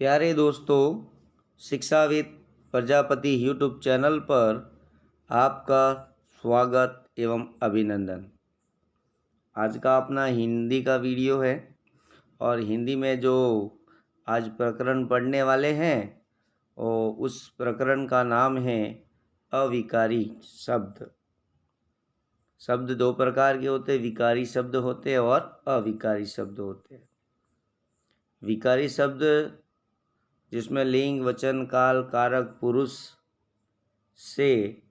प्यारे दोस्तों, शिक्षाविद प्रजापति यूट्यूब चैनल पर आपका स्वागत एवं अभिनंदन। आज का अपना हिंदी का वीडियो है और हिंदी में जो आज प्रकरण पढ़ने वाले हैं उस प्रकरण का नाम है अविकारी शब्द। शब्द दो प्रकार के होते हैं, विकारी शब्द होते हैं और अविकारी शब्द होते हैं। विकारी शब्द जिसमें लिंग, वचन, काल, कारक, पुरुष से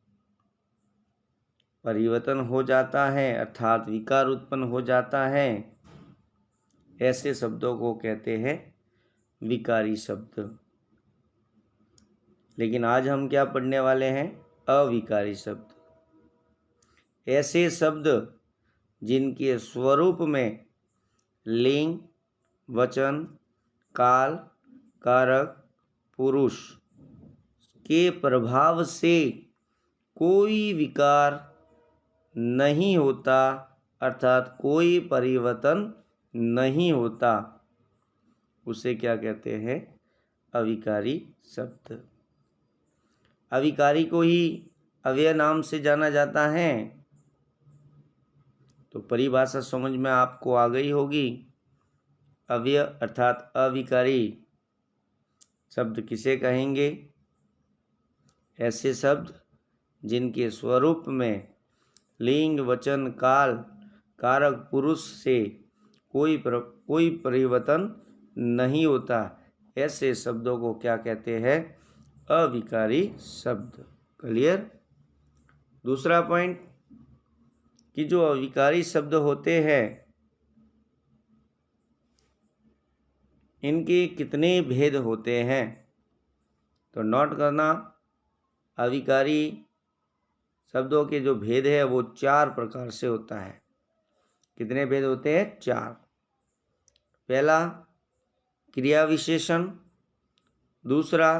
परिवर्तन हो जाता है अर्थात विकार उत्पन्न हो जाता है, ऐसे शब्दों को कहते हैं विकारी शब्द। लेकिन आज हम क्या पढ़ने वाले हैं? अविकारी शब्द। ऐसे शब्द जिनके स्वरूप में लिंग, वचन, काल, कारक, पुरुष के प्रभाव से कोई विकार नहीं होता अर्थात कोई परिवर्तन नहीं होता, उसे क्या कहते हैं? अविकारी शब्द। अविकारी को ही अव्यय नाम से जाना जाता है। तो परिभाषा समझ में आपको आ गई होगी। अव्यय अर्थात अविकारी शब्द किसे कहेंगे? ऐसे शब्द जिनके स्वरूप में लिंग, वचन, काल, कारक, पुरुष से कोई परिवर्तन नहीं होता, ऐसे शब्दों को क्या कहते हैं? अविकारी शब्द। क्लियर? दूसरा पॉइंट कि जो अविकारी शब्द होते हैं इनके कितने भेद होते हैं, तो नोट करना। अविकारी शब्दों के जो भेद है वो 4 प्रकार से होता है। कितने भेद होते हैं? 4। पहला क्रिया विशेषण, दूसरा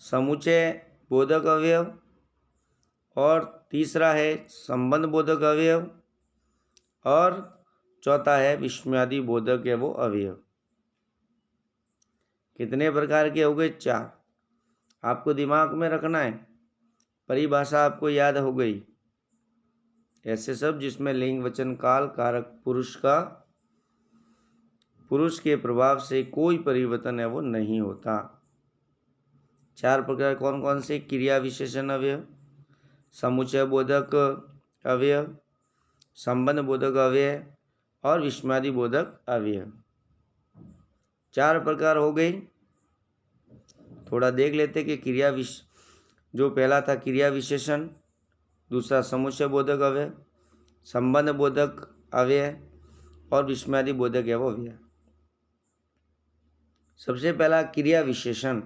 समुच्चय बोधक अवयव और तीसरा है संबंध बोधक अवयव और चौथा है विस्मयादि बोधक है वो अवयव। कितने प्रकार के हो गए? 4। आपको दिमाग में रखना है, परिभाषा आपको याद हो गई। ऐसे शब्द जिसमें लिंग, वचन, काल, कारक, पुरुष के प्रभाव से कोई परिवर्तन है वो नहीं होता। 4 प्रकार कौन कौन से? क्रिया विशेषण अवयव, समुच्चय बोधक अवयव, संबंध बोधक अवयव और विस्मयादि बोधक अवयव। 4 प्रकार हो गई। थोड़ा देख लेते कि जो पहला था क्रिया विशेषण, दूसरा समुच्चय बोधक अवयव, संबंध बोधक अवयव और विस्मयादि बोधक अवयव। सबसे पहला क्रिया विशेषण।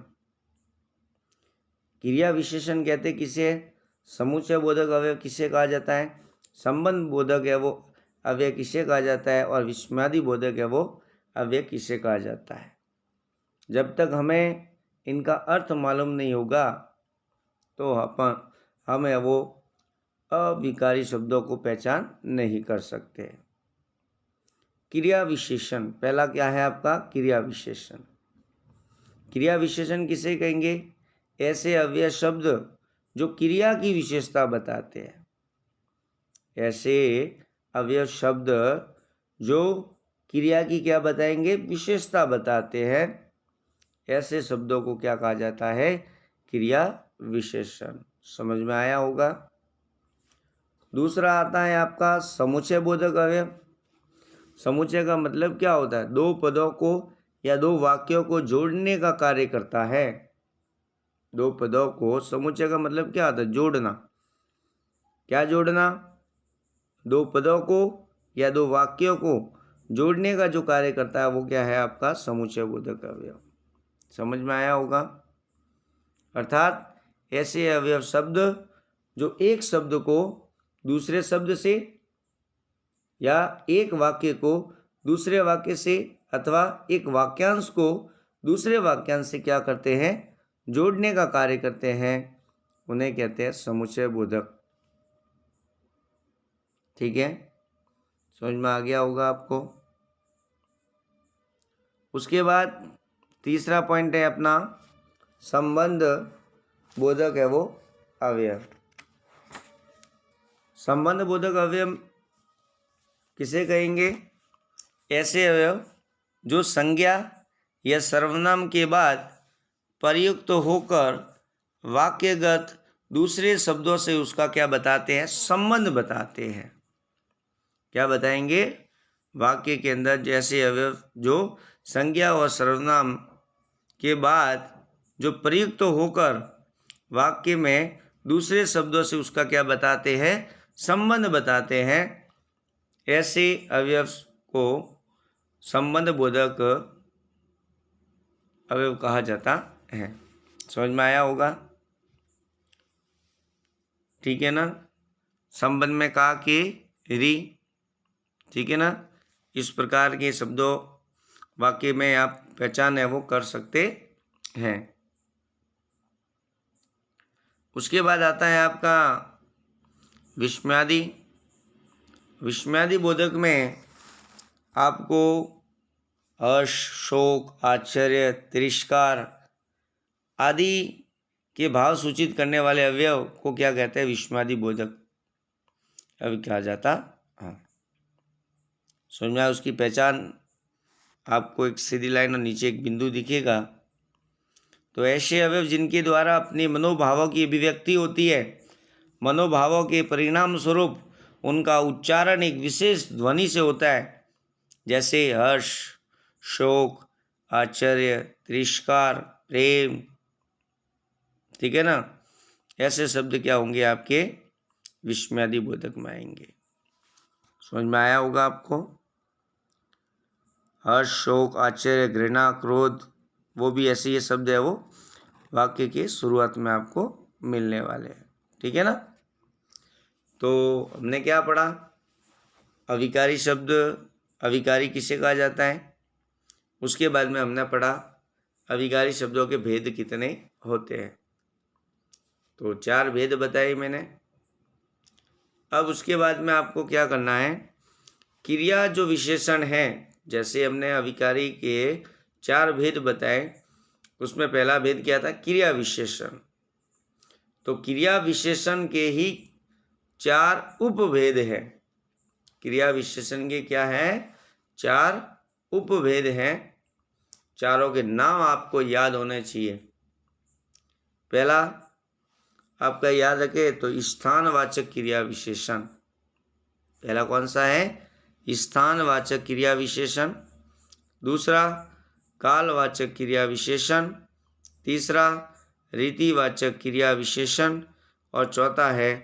क्रिया विशेषण कहते किसे? समुच्चय बोधक अवयव किसे कहा जाता है? संबंध बोधक है वो अवयव किसे कहा जाता है? और विस्मयादि बोधक है वो अवयव किसे कहा जाता है? जब तक हमें इनका अर्थ मालूम नहीं होगा तो हमें वो अविकारी शब्दों को पहचान नहीं कर सकते। क्रिया विशेषण पहला क्या है आपका? क्रिया विशेषण। क्रिया विशेषण किसे कहेंगे? ऐसे अव्यय शब्द जो क्रिया की विशेषता बताते हैं। ऐसे अव्यय शब्द जो क्रिया की क्या बताएंगे? विशेषता बताते हैं। ऐसे शब्दों को क्या कहा जाता है? क्रिया विशेषण। समझ में आया होगा। दूसरा आता है आपका समुच्चय बोधक अवयव। समुच्चय का मतलब क्या होता है? 2 पदों को या 2 वाक्यों को जोड़ने का कार्य करता है। 2 पदों को, समुच्चय का मतलब क्या होता है? जोड़ना। क्या जोड़ना? 2 पदों को या 2 वाक्यों को जोड़ने का जो कार्य करता है वो क्या है आपका? समुच्चय बोधक अवयव। समझ में आया होगा। अर्थात ऐसे अवयव शब्द जो एक शब्द को दूसरे शब्द से या एक वाक्य को दूसरे वाक्य से अथवा एक वाक्यांश को दूसरे वाक्यांश से क्या करते हैं? जोड़ने का कार्य करते हैं, उन्हें कहते हैं समुच्चय बोधक। ठीक है, समझ में आ गया होगा आपको। उसके बाद तीसरा पॉइंट है अपना संबंध बोधक है वो अवयव। संबंध बोधक अवयव किसे कहेंगे? ऐसे अवयव जो संज्ञा या सर्वनाम के बाद प्रयुक्त होकर वाक्यगत दूसरे शब्दों से उसका क्या बताते हैं? संबंध बताते हैं। क्या बताएंगे? वाक्य के अंदर जैसे अवयव जो संज्ञा और सर्वनाम के बाद जो प्रयुक्त होकर वाक्य में दूसरे शब्दों से उसका क्या बताते हैं? संबंध बताते हैं। ऐसे अवयव को संबंध बोधक अवयव कहा जाता है। समझ में आया होगा? ठीक है ना? संबंध में कहा कि री, ठीक है ना? इस प्रकार के शब्दों वाक्य में आप पहचान है वो कर सकते हैं। उसके बाद आता है आपका विस्मयादि। विस्मयादि बोधक में आपको हर्ष, शोक, आश्चर्य, तिरस्कार आदि के भाव सूचित करने वाले अवयव को क्या कहते हैं? विस्मयादि बोधक अवयव कहा जाता। हाँ, समझ में आया? उसकी पहचान आपको एक सीधी लाइन और नीचे एक बिंदु दिखेगा। तो ऐसे अवयव जिनके द्वारा अपने मनोभावों की अभिव्यक्ति होती है, मनोभावों के परिणाम स्वरूप उनका उच्चारण एक विशेष ध्वनि से होता है, जैसे हर्ष, शोक, आश्चर्य, तिरस्कार, प्रेम, ठीक है ना? ऐसे शब्द क्या होंगे? आपके विस्मयादि बोधक में आएंगे। समझ में आया होगा आपको? हर्ष, शोक, आश्चर्य, घृणा, क्रोध, वो भी ऐसे ये शब्द है वो वाक्य के शुरुआत में आपको मिलने वाले हैं। ठीक है ना? तो हमने क्या पढ़ा? अविकारी शब्द, अविकारी किसे कहा जाता है? उसके बाद में हमने पढ़ा अविकारी शब्दों के भेद कितने होते हैं। तो 4 भेद बताए मैंने। अब उसके बाद में आपको क्या करना है? क्रिया जो विशेषण है, जैसे हमने अविकारी के 4 भेद बताए, उसमें पहला भेद क्या था? क्रिया विशेषण। तो क्रिया विशेषण के ही 4 उपभेद हैं। क्रिया विशेषण के क्या है? 4 उपभेद हैं। चारों के नाम आपको याद होने चाहिए। पहला आपका याद रखे तो स्थानवाचक क्रिया विशेषण। पहला कौन सा है? स्थानवाचक क्रिया विशेषण। दूसरा कालवाचक क्रिया विशेषण। तीसरा रीतिवाचक क्रिया विशेषण। और चौथा है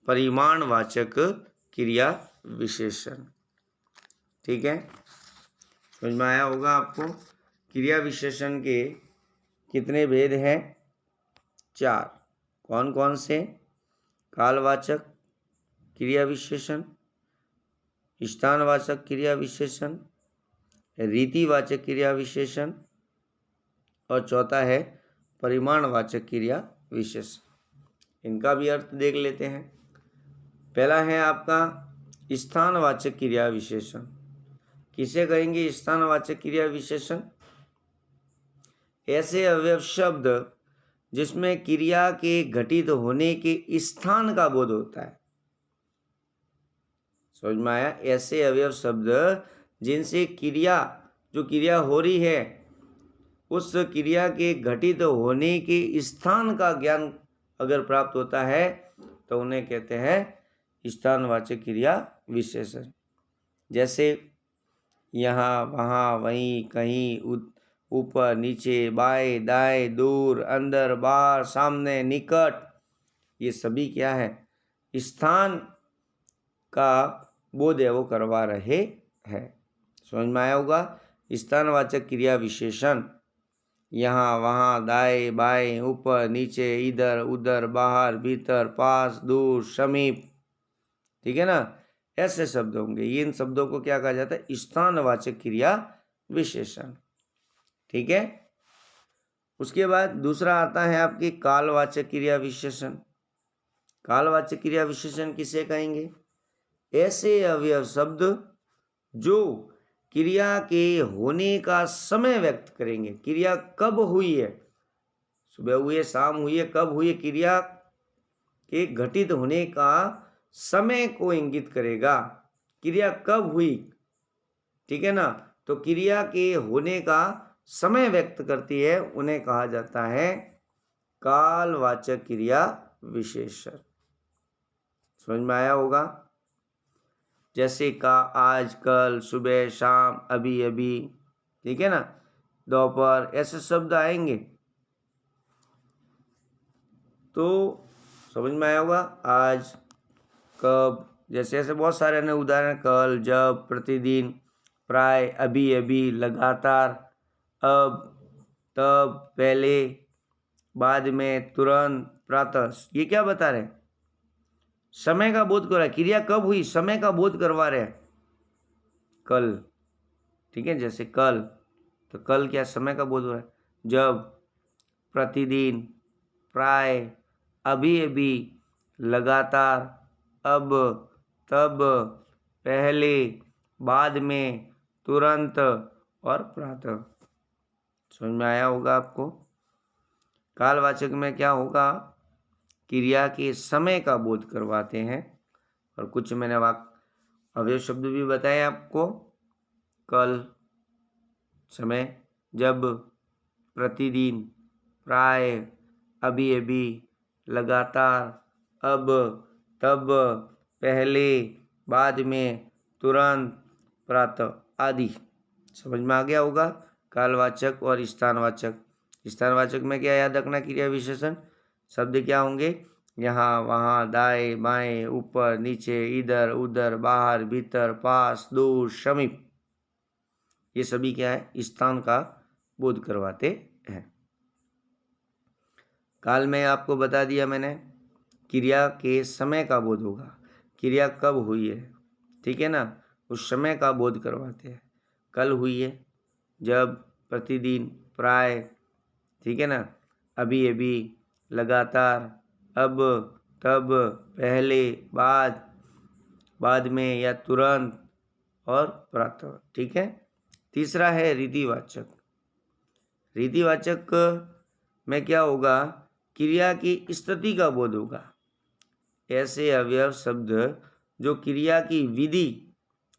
परिमाणवाचक क्रिया विशेषण। ठीक है? समझ में आया होगा आपको? क्रिया विशेषण के कितने भेद हैं? 4। कौन कौन से? कालवाचक क्रिया विशेषण, स्थानवाचक क्रिया विशेषण, रीतिवाचक क्रिया विशेषण और चौथा है परिमाणवाचक क्रिया विशेषण। इनका भी अर्थ देख लेते हैं। पहला है आपका स्थानवाचक क्रिया विशेषण। किसे कहेंगे स्थानवाचक क्रिया विशेषण? ऐसे अवयव शब्द जिसमें क्रिया के घटित होने के स्थान का बोध होता है। समझ में आया? ऐसे अवयव शब्द जिनसे क्रिया, जो क्रिया हो रही है, उस क्रिया के घटित होने के स्थान का ज्ञान अगर प्राप्त होता है तो उन्हें कहते हैं स्थानवाचक क्रिया विशेषण। जैसे यहाँ, वहाँ, वहीं, कहीं, ऊपर, नीचे, बाएं, दाएं, दूर, अंदर, बाहर, सामने, निकट, ये सभी क्या है? स्थान का बोध है वो करवा रहे हैं। समझ में आया होगा? स्थानवाचक क्रिया विशेषण यहाँ, वहाँ, दाएं, बाएं, ऊपर, नीचे, इधर, उधर, बाहर, भीतर, पास, दूर, समीप, ठीक है ना? ऐसे शब्द होंगे। ये इन शब्दों को क्या कहा जाता है? स्थानवाचक क्रिया विशेषण। ठीक है? उसके बाद दूसरा आता है आपकी कालवाचक क्रिया विशेषण। कालवाचक क्रिया विशेषण किसे कहेंगे? ऐसे अवयव शब्द जो क्रिया के होने का समय व्यक्त करेंगे। क्रिया कब हुई है, सुबह हुई है, शाम हुई है, कब हुई है, क्रिया के घटित होने का समय को इंगित करेगा। क्रिया कब हुई, ठीक है ना, तो क्रिया के होने का समय व्यक्त करती है, उन्हें कहा जाता है कालवाचक क्रिया विशेषण। समझ में आया होगा। जैसे का, आज, कल, सुबह, शाम, अभी अभी, ठीक है ना, दोपहर, ऐसे शब्द आएंगे तो समझ में आया होगा। आज, कब, जैसे ऐसे बहुत सारे अन्य उदाहरण, कल, जब, प्रतिदिन, प्राय, अभी अभी, लगातार, अब, तब, पहले, बाद में, तुरंत, प्रातः, ये क्या बता रहे हैं, समय का बोध कर रहा है। क्रिया कब हुई, समय का बोध करवा रहे हैं। कल, ठीक है, जैसे कल, तो कल क्या, समय का बोध हो रहा है। जब, प्रतिदिन, प्राय, अभी अभी, लगातार, अब, तब, पहले, बाद में, तुरंत और प्रातः। समझ में आया होगा आपको। कालवाचक में क्या होगा, क्रिया के समय का बोध करवाते हैं। और कुछ मैंने अवयव शब्द भी बताए आपको। कल, समय, जब, प्रतिदिन, प्राय, अभी अभी, लगातार, अब, तब, पहले, बाद में, तुरंत, प्रातः आदि। समझ में आ गया होगा। कालवाचक और स्थानवाचक। स्थानवाचक में क्या याद रखना, क्रिया विशेषण शब्द क्या होंगे, यहाँ, वहाँ, दाएं, बाएं, ऊपर, नीचे, इधर, उधर, बाहर, भीतर, पास, दूर, समीप, ये सभी क्या है, स्थान का बोध करवाते हैं। काल में आपको बता दिया मैंने, क्रिया के समय का बोध होगा, क्रिया कब हुई है, ठीक है ना, उस समय का बोध करवाते हैं। कल हुई है, जब, प्रतिदिन, प्राय, ठीक है ना, अभी अभी, लगातार, अब, तब, पहले, बाद में या तुरंत और प्रातः, ठीक है। तीसरा है रीतिवाचक। रीतिवाचक में क्या होगा, क्रिया की स्थिति का बोध होगा। ऐसे अवयव शब्द जो क्रिया की विधि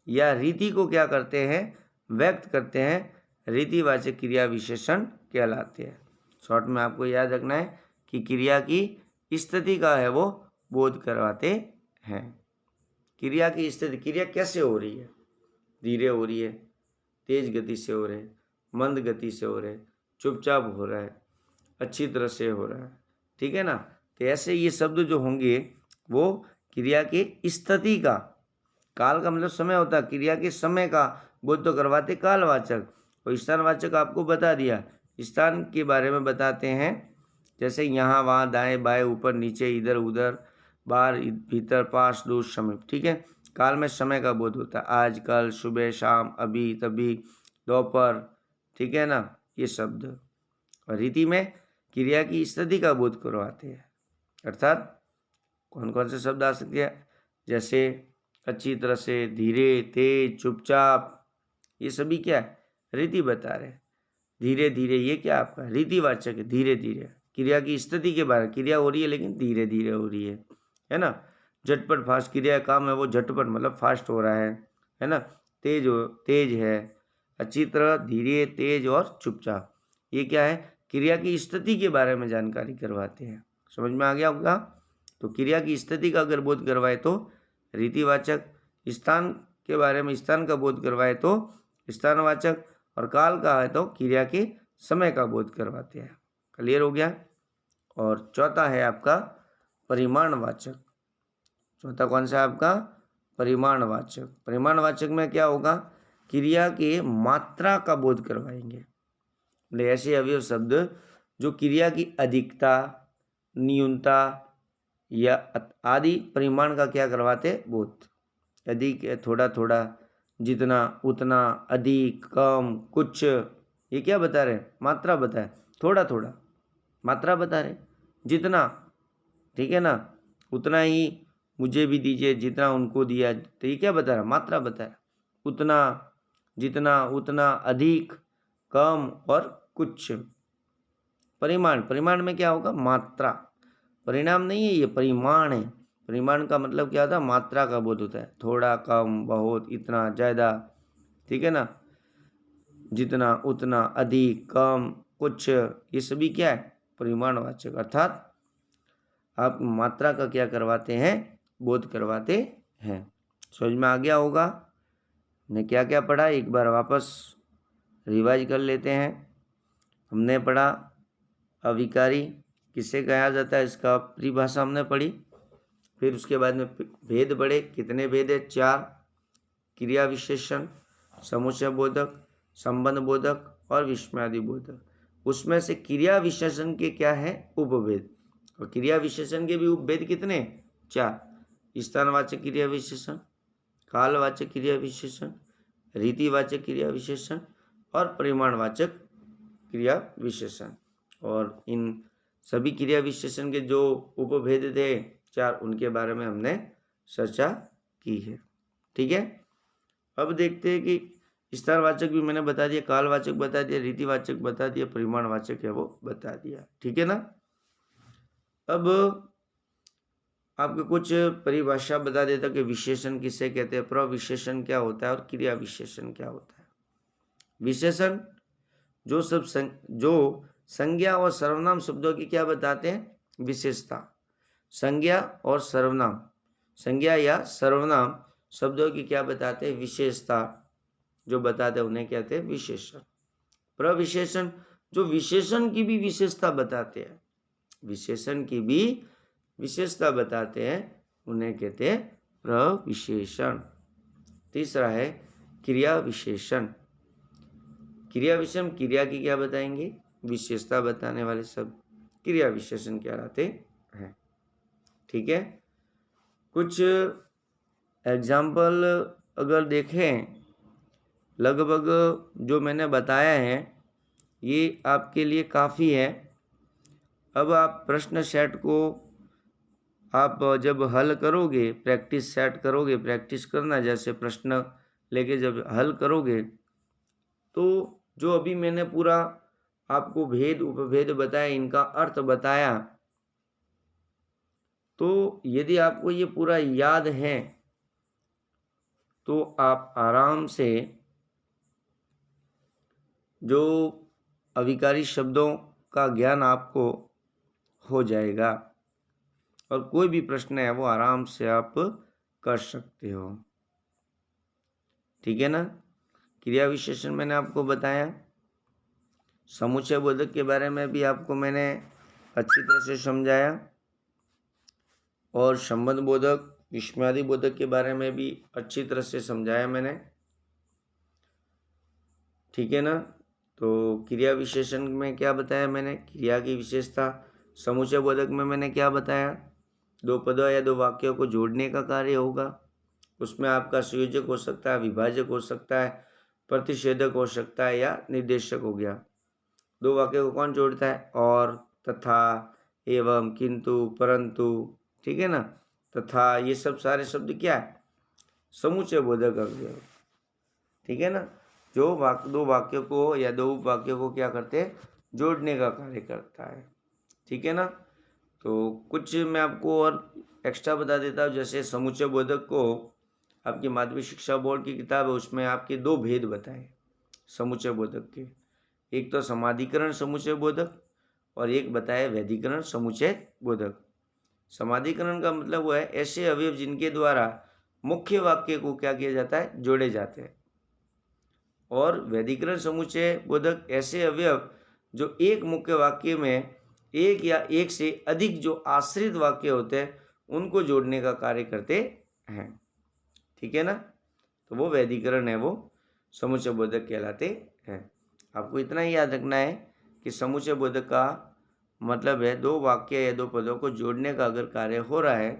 या रीति को क्या करते हैं, व्यक्त करते हैं, रीतिवाचक क्रिया विशेषण कहलाते हैं। शॉर्ट में आपको याद रखना है कि क्रिया की स्थिति का है वो बोध करवाते हैं। क्रिया की स्थिति, क्रिया कैसे हो रही है, धीरे हो रही है, तेज गति से हो रहे है, मंद गति से हो रहे है, चुपचाप हो रहा है, अच्छी तरह से हो रहा है, ठीक है ना। तो ऐसे ये शब्द जो होंगे वो क्रिया की स्थिति का, काल का मतलब समय होता है, क्रिया के समय का बोध तो करवाते कालवाचक। और स्थानवाचक आपको बता दिया, स्थान के बारे में बताते हैं, जैसे यहाँ, वहाँ, दाएं, बाएं, ऊपर, नीचे, इधर, उधर, बाहर, भीतर, पास, दूर, समीप, ठीक है। काल में समय का बोध होता है, आज, कल, सुबह, शाम, अभी, तभी, दोपहर, ठीक है ना, ये शब्द। और रीति में क्रिया की स्थिति का बोध करवाते हैं। अर्थात कौन कौन से शब्द आ सकते हैं, जैसे अच्छी तरह से, धीरे, तेज, चुपचाप, ये सभी क्या है, रीति बता रहे हैं। धीरे धीरे, ये क्या आपका रीतिवाचक है, धीरे धीरे। क्रिया की स्थिति के बारे में, क्रिया हो रही है लेकिन धीरे धीरे हो रही है ना। झटपट, फास्ट, क्रिया काम है वो झटपट मतलब फास्ट हो रहा है ना। तेज है, अच्छी तरह, धीरे, तेज और चुपचाप, ये क्या है, क्रिया की स्थिति के बारे में जानकारी करवाते हैं। समझ में आ गया होगा। तो क्रिया की स्थिति का अगर बोध करवाए तो रीतिवाचक, स्थान के बारे में स्थान का बोध करवाए तो स्थानवाचक, और काल का है तो क्रिया के समय का बोध करवाते हैं। क्लियर हो गया। और चौथा है आपका परिमाणवाचक। चौथा कौन सा है आपका, परिमाणवाचक। परिमाणवाचक में क्या होगा, क्रिया के मात्रा का बोध करवाएंगे। ऐसे अवयव शब्द जो क्रिया की अधिकता, न्यूनता या आदि परिमाण का क्या करवाते, बोध। अधिक है, थोड़ा थोड़ा, जितना, उतना, अधिक, कम, कुछ, ये क्या बता रहे हैं, मात्रा बताए। थोड़ा थोड़ा, मात्रा बता रहे, जितना, ठीक है ना, उतना ही मुझे भी दीजिए जितना उनको दिया, तो ये क्या बता रहा, मात्रा बताया। उतना, जितना, उतना, अधिक, कम और कुछ। परिमाण, परिमाण में क्या होगा? मात्रा। परिणाम नहीं है, ये परिमाण है। परिमाण का मतलब क्या होता है? मात्रा का बोध होता है, थोड़ा, कम, बहुत, इतना, ज़्यादा, ठीक है ना। जितना, उतना, अधिक, कम, कुछ, ये सभी क्या है? परिमाणवाचक। अर्थात आप मात्रा का क्या करवाते हैं? बोध करवाते हैं। समझ में आ गया होगा ने क्या क्या पढ़ा? एक बार वापस रिवाइज कर लेते हैं। हमने पढ़ा अविकारी किसे कहा जाता है, इसका परिभाषा हमने पढ़ी। फिर उसके बाद में भेद पढ़े। कितने भेद है? 4। क्रिया विशेषण, समुच्चय बोधक, संबंध बोधक और विस्मयादि बोधक। उसमें से क्रिया विशेषण के क्या है? उपभेद। और क्रिया विशेषण के भी उपभेद कितने? 4। स्थानवाचक क्रिया विशेषण, कालवाचक क्रिया विशेषण, रीतिवाचक क्रिया विशेषण और परिमाणवाचक क्रिया विशेषण। और इन सभी क्रिया विशेषण के जो उपभेद थे 4, उनके बारे में हमने चर्चा की है। ठीक है। अब देखते हैं कि स्थानवाचक भी मैंने बता दिया, कालवाचक बता दिया, रीतिवाचक बता दिया, परिमाणवाचक है वो बता दिया। ठीक है ना। अब आपको कुछ परिभाषा बता देता कि विशेषण किसे कहते हैं, प्रविशेषण क्या होता है और क्रिया विशेषण क्या होता है। विशेषण जो संज्ञा और सर्वनाम शब्दों की क्या बताते हैं? विशेषता। संज्ञा और सर्वनाम, संज्ञा या सर्वनाम शब्दों की क्या बताते हैं? विशेषता। जो बताते हैं उन्हें कहते हैं विशेषण। प्रविशेषण जो विशेषण की भी विशेषता बताते हैं, विशेषण की भी विशेषता बताते हैं, उन्हें कहते हैं प्रविशेषण। तीसरा है क्रिया विशेषण। क्रिया विशेषण क्रिया की क्या बताएंगे? विशेषता बताने वाले सब क्रिया विशेषण कहलाते हैं। ठीक है। कुछ एग्जाम्पल अगर देखें, लगभग जो मैंने बताया है ये आपके लिए काफ़ी है। अब आप प्रश्न सेट को आप जब हल करोगे, प्रैक्टिस सेट करोगे, प्रैक्टिस करना, जैसे प्रश्न लेके जब हल करोगे तो जो अभी मैंने पूरा आपको भेद उपभेद बताया, इनका अर्थ बताया, तो यदि आपको ये पूरा याद है तो आप आराम से जो अविकारी शब्दों का ज्ञान आपको हो जाएगा और कोई भी प्रश्न है वो आराम से आप कर सकते हो। ठीक है ना। क्रिया विशेषण मैंने आपको बताया। समुच्चय बोधक के बारे में भी आपको मैंने अच्छी तरह से समझाया और संबंध बोधक, विस्मयादि बोधक के बारे में भी अच्छी तरह से समझाया मैंने। ठीक है ना। तो क्रिया विशेषण में क्या बताया मैंने? क्रिया की विशेषता। समुच्चय बोधक में मैंने क्या बताया? 2 पदों या 2 वाक्यों को जोड़ने का कार्य होगा। उसमें आपका संयोजक हो सकता है, विभाजक हो सकता है, प्रतिषेधक हो सकता है या निर्देशक हो गया। 2 वाक्यों को कौन जोड़ता है? और, तथा, एवं, किंतु, परंतु। ठीक है ना। तथा ये सब सारे शब्द क्या है? समुच्चय बोधक अवयव। ठीक है ना। जो 2 वाक्यों को या 2 वाक्यों को क्या करते हैं? जोड़ने का कार्य करता है। ठीक है ना। तो कुछ मैं आपको और एक्स्ट्रा बता देता हूँ। जैसे समुच्चय बोधक को आपकी माध्यमिक शिक्षा बोर्ड की किताब है, उसमें आपके 2 भेद बताए समुच्चय बोधक के। एक तो समाधिकरण समुच्चय बोधक और एक बताया वैधिकरण समुच्चय बोधक। समाधिकरण का मतलब वो है ऐसे अवयव जिनके द्वारा मुख्य वाक्य को क्या किया जाता है? जोड़े जाते हैं। और वैधिकरण समुच्चय बोधक ऐसे अवयव जो एक मुख्य वाक्य में एक या एक से अधिक जो आश्रित वाक्य होते हैं उनको जोड़ने का कार्य करते हैं। ठीक है ना। तो वो वैधिकरण है, वो समुच्चय बोधक कहलाते हैं। आपको इतना ही याद रखना है कि समुच्चय बोधक का मतलब है 2 वाक्य या 2 पदों को जोड़ने का अगर कार्य हो रहा है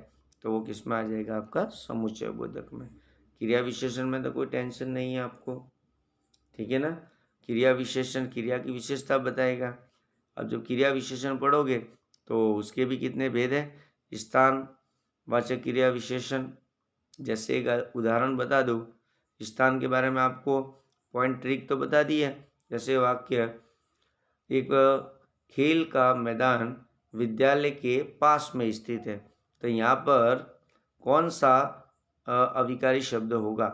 तो वो किस में आ जाएगा? आपका समुच्चय बोधक में। क्रिया विशेषण में तो कोई टेंशन नहीं है आपको। ठीक है ना। क्रिया विशेषण क्रिया की विशेषता बताएगा। अब जब क्रिया विशेषण पढ़ोगे तो उसके भी कितने भेद हैं? स्थानवाचक क्रिया विशेषण, जैसे एक उदाहरण बता दूँ, स्थान के बारे में आपको पॉइंट ट्रिक तो बता दी है। जैसे वाक्य, एक खेल का मैदान विद्यालय के पास में स्थित है, तो यहाँ पर कौन सा अविकारी शब्द होगा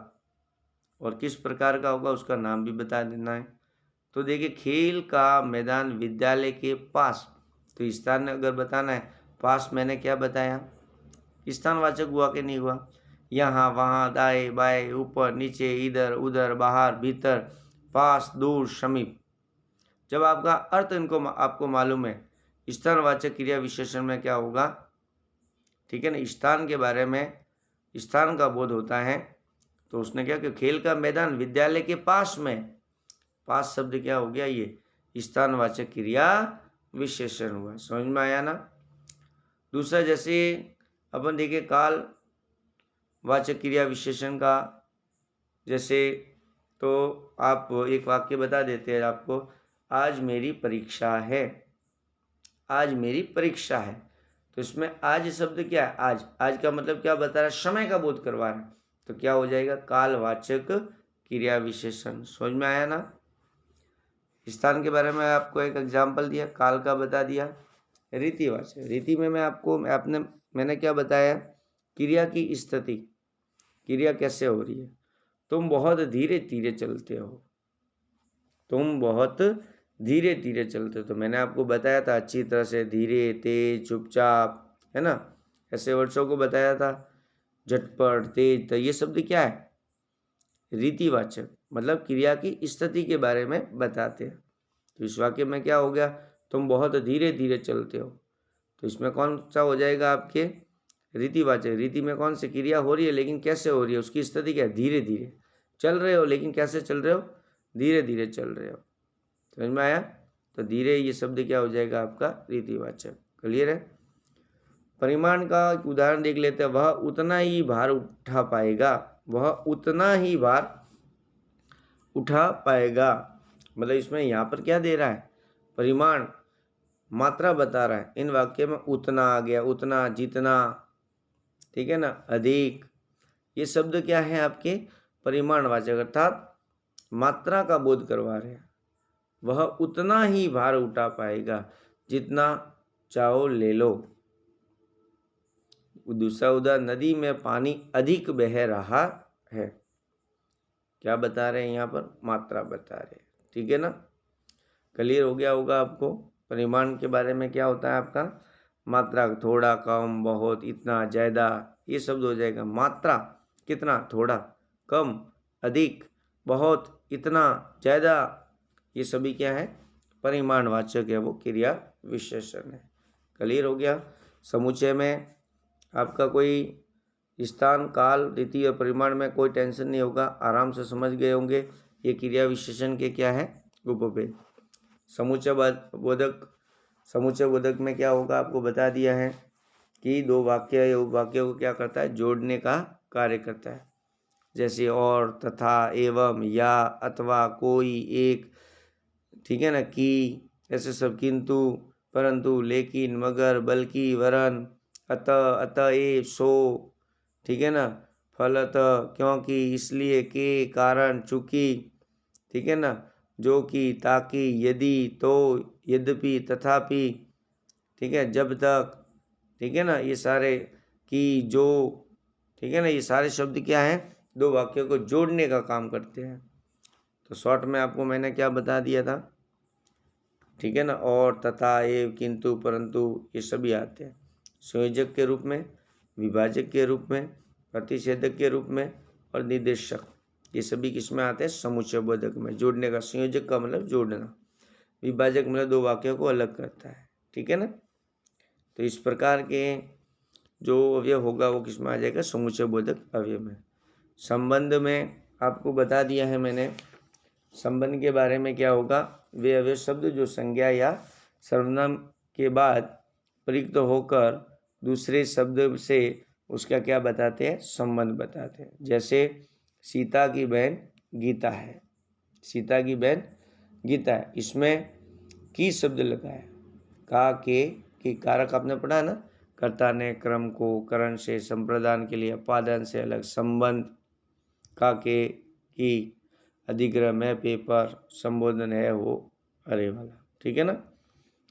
और किस प्रकार का होगा उसका नाम भी बता देना है। तो देखिए, खेल का मैदान विद्यालय के पास, तो स्थान अगर बताना है, पास मैंने क्या बताया, स्थानवाचक हुआ कि नहीं हुआ। यहाँ, वहाँ, दाएं बाएं, ऊपर नीचे, इधर उधर, बाहर भीतर, पास दूर समीप। जब आपका अर्थ इनको आपको मालूम है, स्थानवाचक क्रिया विशेषण में क्या होगा, ठीक है ना, स्थान के बारे में, स्थान का बोध होता है, तो उसने क्या किया, खेल का मैदान विद्यालय के पास में, पास शब्द क्या हो गया, ये स्थानवाचक क्रिया विशेषण हुआ। समझ में आया ना। दूसरा, जैसे अपन देखें काल वाचक क्रिया विशेषण का, जैसे तो आप एक वाक्य बता देते हैं आपको, आज मेरी परीक्षा है, आज मेरी परीक्षा है। तो इसमें आज शब्द क्या है, आज, आज का मतलब क्या बता रहा है, समय का बोध करवा रहा है, तो क्या हो जाएगा, कालवाचक क्रिया विशेषण। समझ में आया ना। स्थान के बारे में आपको एक एग्जाम्पल दिया, काल का बता दिया। रीतिवाचक, रीति में मैंने क्या बताया, क्रिया की स्थिति, क्रिया कैसे हो रही है, तुम बहुत धीरे धीरे चलते हो, तुम बहुत धीरे धीरे चलते हो, तो मैंने आपको बताया था अच्छी तरह से, धीरे, तेज, चुपचाप, है ना, ऐसे वर्ड्सों को बताया था, झटपट, तेज। तो ये शब्द क्या है, रीतिवाचक, मतलब क्रिया की स्थिति के बारे में बताते हैं। तो इस वाक्य में क्या हो गया, तुम बहुत धीरे धीरे चलते हो, तो इसमें कौन सा हो जाएगा आपके, रीतिवाचक। रीति में कौन सी क्रिया हो रही है, लेकिन कैसे हो रही है, उसकी स्थिति क्या है, धीरे धीरे चल रहे हो, लेकिन कैसे चल रहे हो, धीरे धीरे चल रहे हो। समझ में आया। तो धीरे, ये शब्द क्या हो जाएगा आपका, रीतिवाचक। क्लियर है। परिमाण का एक उदाहरण देख लेते हैं, वह उतना ही भार उठा पाएगा, वह उतना ही भार उठा पाएगा, मतलब इसमें यहाँ पर क्या दे रहा है, परिमाण, मात्रा बता रहा है। इन वाक्य में उतना आ गया, उतना, जितना, ठीक है ना, अधिक, ये शब्द क्या है आपके, परिमाणवाचक, अर्थात मात्रा का बोध करवा रहे हैं। वह उतना ही भार उठा पाएगा जितना चाहो ले लो। दूसरा उदाहरण, नदी में पानी अधिक बह रहा है, क्या बता रहे हैं यहाँ पर, मात्रा बता रहे हैं। ठीक है ना, क्लियर हो गया होगा आपको। परिमाण के बारे में क्या होता है आपका, मात्रा, थोड़ा, कम, बहुत, इतना, ज़्यादा, ये शब्द हो जाएगा। मात्रा, कितना, थोड़ा, कम, अधिक, बहुत, इतना, ज़्यादा, ये सभी क्या है, परिमाणवाचक है, वो क्रिया विशेषण है। क्लियर हो गया। समुच्चय में आपका कोई स्थान, काल, रीति और परिमाण में कोई टेंशन नहीं होगा, आराम से समझ गए होंगे ये क्रिया विशेषण के क्या है, उपभेद। समुच्चय बोधक में क्या होगा, आपको बता दिया है कि दो वाक्य या उपवाक्यों को क्या करता है, जोड़ने का कार्य करता है। जैसे और, तथा, एवं, या, अथवा, कोई, एक, ठीक है ना, कि, ऐसे सब, किंतु, परंतु, लेकिन, मगर, बल्कि, वरन, अतः, अतएव, सो, ठीक है ना, फलतः, क्योंकि, इसलिए, के, कारण, चूंकि, ठीक है ना, जो कि, ताकि, यदि, तो, यद्यपि, तथापि, ठीक है, जब तक, ठीक है ना, ये सारे, कि, जो, ठीक है ना, ये सारे शब्द क्या हैं, दो वाक्यों को जोड़ने का काम करते हैं। तो शॉर्ट में आपको मैंने क्या बता दिया था, ठीक है ना, और, तथा, एवं, किंतु, परंतु, ये सभी आते हैं संयोजक के रूप में, विभाजक के रूप में, प्रतिषेधक के रूप में और निर्देशक। ये सभी किस में आते हैं, समुच्चय बोधक में। जोड़ने का, संयोजक का मतलब जोड़ना, विभाजक मतलब दो वाक्यों को अलग करता है। ठीक है ना। तो इस प्रकार के जो अवयव होगा वो किस में आ जाएगा, समुच्चय बोधक अवयव में। संबंध में आपको बता दिया है मैंने, संबंध के बारे में क्या होगा, वे अवयव शब्द जो संज्ञा या सर्वनाम के बाद प्रयुक्त होकर दूसरे शब्द से उसका क्या बताते हैं, संबंध बताते हैं। जैसे सीता की बहन गीता है, सीता की बहन गीता है, इसमें की शब्द लगा है, का, के कारक आपने पढ़ा है ना, कर्ता ने क्रम को करण से संप्रदान के लिए अपादान से अलग संबंध, का, के, की, अधिक्रम है, पेपर, संबोधन है वो अरे वाला, ठीक है ना।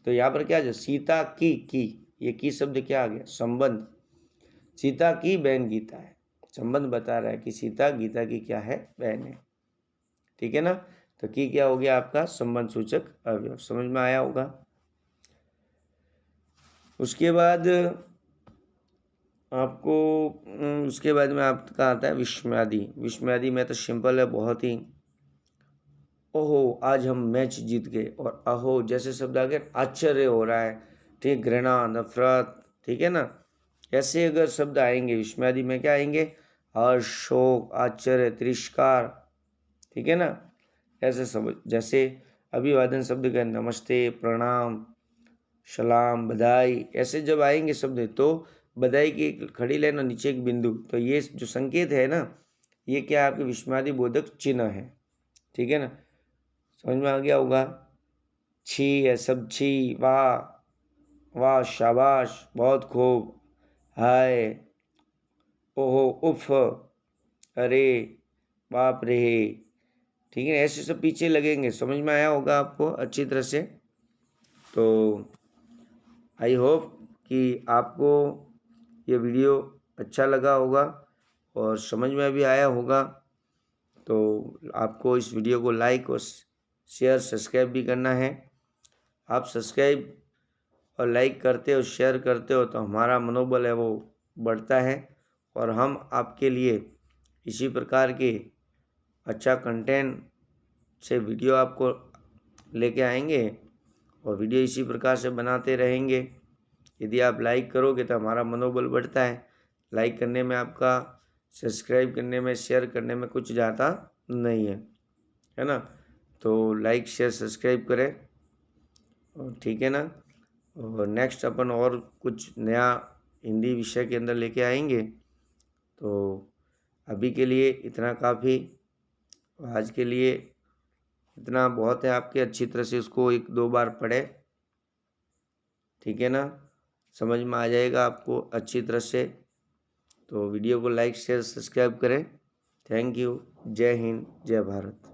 तो यहाँ पर क्या है, सीता की, ये की शब्द क्या आ गया, संबंध। सीता की बहन गीता है, संबंध बता रहा है कि सीता गीता की क्या है, बहन है, ठीक है ना। तो की क्या हो गया आपका, संबंध सूचक अवयव, समझ में आया होगा। उसके बाद आपको उसके बाद में आपका आता है विस्मयादि। विस्मयादि में तो सिंपल है बहुत ही। ओहो आज हम मैच जीत गए, और अहो जैसे शब्द आ गया, आश्चर्य हो रहा है, ठीक, घृणा, नफरत, ठीक है ना। ऐसे अगर शब्द आएंगे विस्मयादि में, क्या आएंगे, हर्ष, शोक, आश्चर्य, तिरस्कार, ठीक है ना। ऐसे समझ, जैसे अभिवादन शब्द का नमस्ते, प्रणाम, सलाम, बधाई, ऐसे जब आएंगे शब्द, तो बधाई की खड़ी लाइन और नीचे एक बिंदु, तो ये जो संकेत है ना, ये क्या आपके विस्मयादि बोधक चिन्ह है, ठीक है ना। समझ में आ गया होगा। छी है सब, छी, वाह, वाह, शाबाश, बहुत खूब, हाय, ओहो, उफ, अरे, बाप रे, ठीक है। ऐसे सब पीछे लगेंगे, समझ में आया होगा आपको अच्छी तरह से। तो आई होप कि आपको ये वीडियो अच्छा लगा होगा और समझ में भी आया होगा। तो आपको इस वीडियो को लाइक और शेयर, सब्सक्राइब भी करना है। आप सब्सक्राइब और लाइक करते हो, शेयर करते हो, तो हमारा मनोबल है वो बढ़ता है, और हम आपके लिए इसी प्रकार के अच्छा कंटेंट से वीडियो आपको लेके आएंगे, और वीडियो इसी प्रकार से बनाते रहेंगे। यदि आप लाइक करोगे तो हमारा मनोबल बढ़ता है। लाइक करने में आपका, सब्सक्राइब करने में, शेयर करने में कुछ ज़्यादा नहीं है ना। तो लाइक, शेयर, सब्सक्राइब करें, और ठीक है ना। और नेक्स्ट अपन और कुछ नया हिंदी विषय के अंदर लेके आएंगे। तो अभी के लिए इतना काफ़ी, आज के लिए इतना बहुत है आपके। अच्छी तरह से उसको 1-2 बार पढ़े, ठीक है ना, समझ में आ जाएगा आपको अच्छी तरह से। तो वीडियो को लाइक, शेयर, सब्सक्राइब करें। Thank you. जय हिंद, जय भारत।